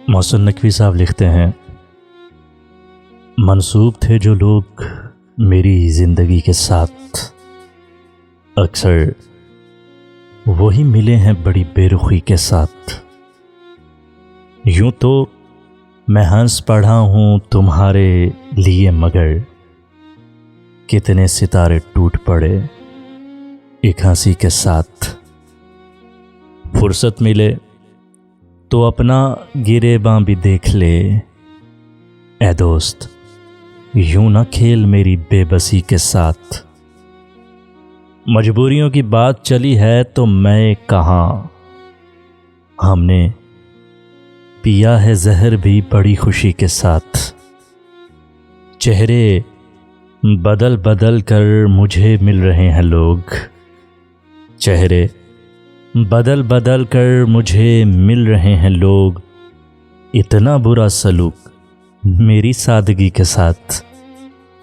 محسن نقوی صاحب لکھتے ہیں، منسوب تھے جو لوگ میری زندگی کے ساتھ، اکثر وہی ملے ہیں بڑی بے رخی کے ساتھ۔ یوں تو میں ہنس پڑھا ہوں تمہارے لیے، مگر کتنے ستارے ٹوٹ پڑے ایک ہنسی کے ساتھ۔ فرصت ملے تو اپنا گریباں بھی دیکھ لے، اے دوست یوں نہ کھیل میری بے بسی کے ساتھ۔ مجبوریوں کی بات چلی ہے تو میں کہاں، ہم نے پیا ہے زہر بھی بڑی خوشی کے ساتھ۔ چہرے بدل بدل کر مجھے مل رہے ہیں لوگ، چہرے بدل بدل کر مجھے مل رہے ہیں لوگ، اتنا برا سلوک میری سادگی کے ساتھ۔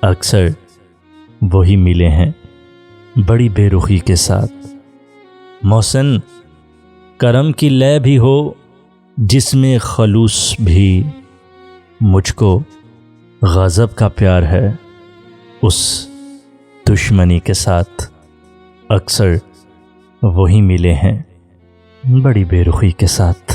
اکثر وہی ملے ہیں بڑی بے رخی کے ساتھ۔ محسن کرم کی لے بھی ہو جس میں خلوص بھی، مجھ کو غضب کا پیار ہے اس دشمنی کے ساتھ۔ اکثر وہی ملے ہیں بڑی بے رخی کے ساتھ۔